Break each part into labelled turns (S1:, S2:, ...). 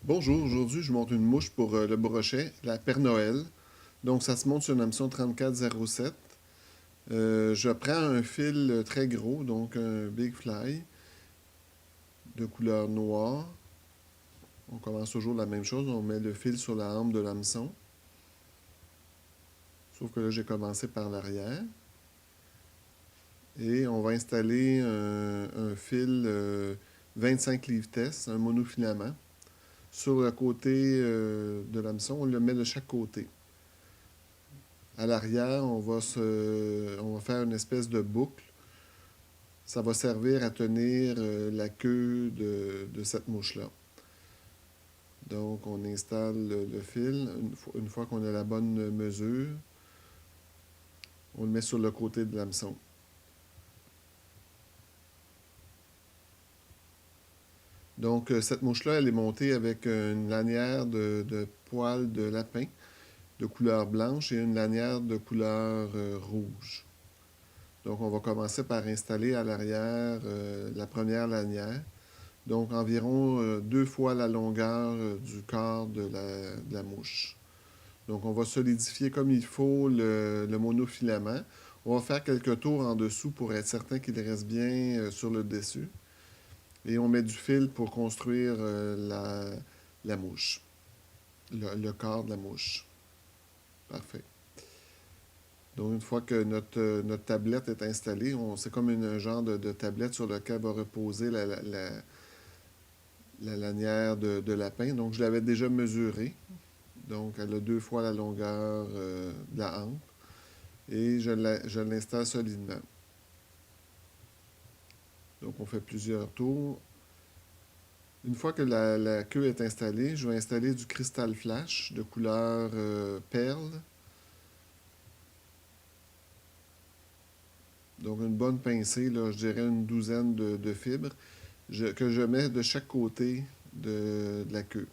S1: Bonjour, aujourd'hui je monte une mouche pour le brochet, la Père Noël. Donc ça se monte sur une hameçon 3407. Je prends un fil très gros, donc un Big Fly de couleur noire. On commence toujours la même chose, on met le fil sur la hampe de l'hameçon. Sauf que là j'ai commencé par l'arrière. Et on va installer un fil 25 livres test, un monofilament, sur le côté de l'hameçon. On le met de chaque côté. À l'arrière, on va faire une espèce de boucle. Ça va servir à tenir la queue de cette mouche-là. Donc, on installe le fil. Une fois qu'on a la bonne mesure, on le met sur le côté de l'hameçon. Donc, cette mouche-là, elle est montée avec une lanière de poils de lapin de couleur blanche et une lanière de couleur rouge. Donc, on va commencer par installer à l'arrière la première lanière. Donc, environ deux fois la longueur du corps de la mouche. Donc, on va solidifier comme il faut le monofilament. On va faire quelques tours en dessous pour être certain qu'il reste bien sur le dessus. Et on met du fil pour construire la mouche, le corps de la mouche. Parfait. Donc, une fois que notre tablette est installée, c'est comme un genre de tablette sur laquelle va reposer la lanière de lapin. Donc, je l'avais déjà mesurée. Donc, elle a deux fois la longueur de la hampe. Et je l'installe solidement. Donc, on fait plusieurs tours. Une fois que la queue est installée, je vais installer du cristal flash de couleur perle. Donc, une bonne pincée, là, je dirais une douzaine de fibres que je mets de chaque côté de la queue.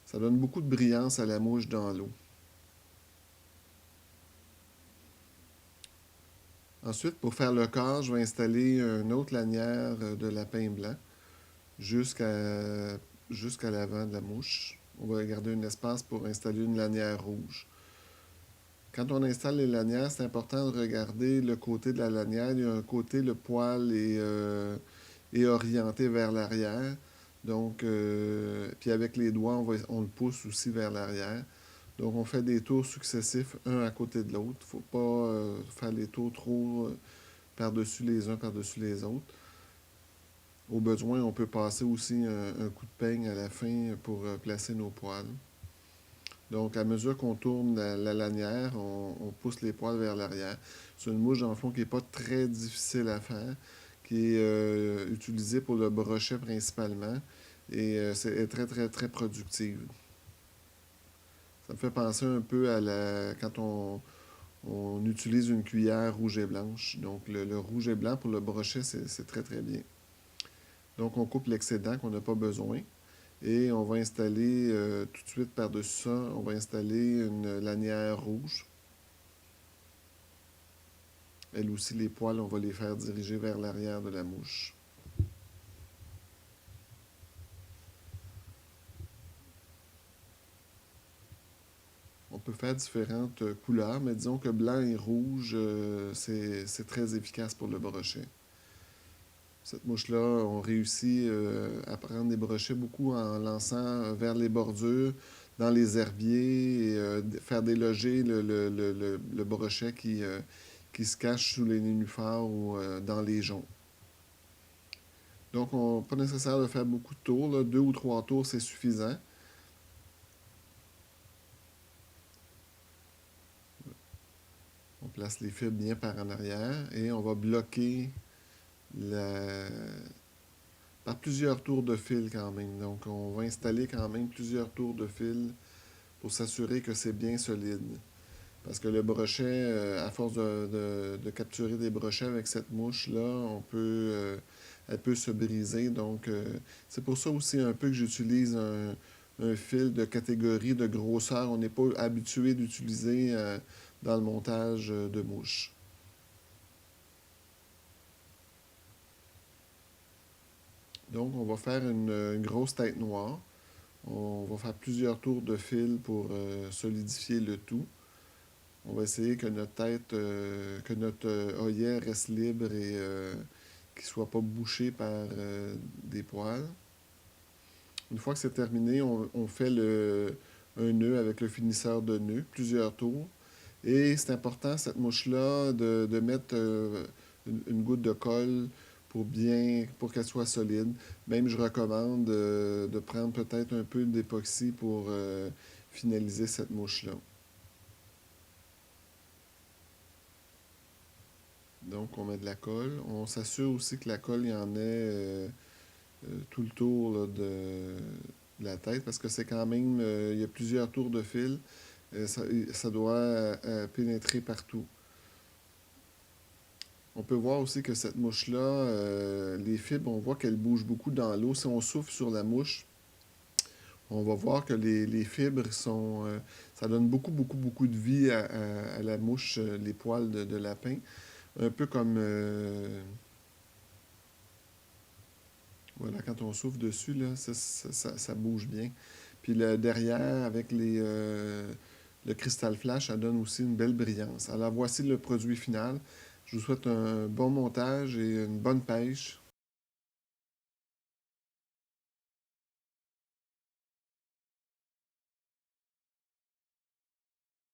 S1: Ça donne beaucoup de brillance à la mouche dans l'eau. Ensuite, pour faire le corps, je vais installer une autre lanière de lapin blanc jusqu'à jusqu'à l'avant de la mouche. On va garder un espace pour installer une lanière rouge. Quand on installe les lanières, c'est important de regarder le côté de la lanière. Il y a un côté, le poil est orienté vers l'arrière. Donc, puis avec les doigts, on le pousse aussi vers l'arrière. Donc, on fait des tours successifs, un à côté de l'autre. Il ne faut pas faire les tours trop par-dessus les uns, par-dessus les autres. Au besoin, on peut passer aussi un coup de peigne à la fin pour placer nos poils. Donc, à mesure qu'on tourne la lanière, on pousse les poils vers l'arrière. C'est une mouche, dans le fond, qui n'est pas très difficile à faire, qui est utilisée pour le brochet principalement et c'est très, très, très productive. Ça me fait penser un peu à quand on utilise une cuillère rouge et blanche. Donc, le rouge et blanc pour le brochet, c'est très, très bien. Donc, on coupe l'excédent qu'on n'a pas besoin. Et on va installer tout de suite par-dessus ça, on va installer une lanière rouge. Elle aussi, les poils, on va les faire diriger vers l'arrière de la mouche. On peut faire différentes couleurs, mais disons que blanc et rouge, c'est très efficace pour le brochet. Cette mouche-là, on réussit à prendre des brochets beaucoup en lançant vers les bordures, dans les herbiers, et faire déloger le brochet qui se cache sous les nénuphars ou dans les joncs. Donc, pas nécessaire de faire beaucoup de tours, là. Deux ou trois tours, c'est suffisant. On place les fibres bien par en arrière et on va bloquer la... par plusieurs tours de fil quand même. Donc, on va installer quand même plusieurs tours de fil pour s'assurer que c'est bien solide. Parce que le brochet, à force de capturer des brochets avec cette mouche-là, elle peut se briser. Donc, c'est pour ça aussi un peu que j'utilise un fil de catégorie de grosseur. On n'est pas habitué d'utiliser dans le montage de mouches. Donc, on va faire une grosse tête noire. On va faire plusieurs tours de fil pour solidifier le tout. On va essayer que notre tête, que notre œillet reste libre et qu'il ne soit pas bouché par des poils. Une fois que c'est terminé, on fait un nœud avec le finisseur de nœud, plusieurs tours. Et c'est important, cette mouche-là, de mettre une goutte de colle pour qu'elle soit solide. Même, je recommande de prendre peut-être un peu d'époxy pour finaliser cette mouche-là. Donc, on met de la colle. On s'assure aussi que la colle, il y en ait tout le tour là, de la tête parce que c'est quand même, il y a plusieurs tours de fil. Ça doit pénétrer partout. On peut voir aussi que cette mouche-là, les fibres, on voit qu'elle bouge beaucoup dans l'eau. Si on souffle sur la mouche, on va voir que les fibres sont... ça donne beaucoup de vie à la mouche, les poils de lapin. Un peu comme... voilà, quand on souffle dessus, là, ça bouge bien. Puis derrière, avec le cristal flash, ça donne aussi une belle brillance. Alors voici le produit final. Je vous souhaite un bon montage et une bonne pêche.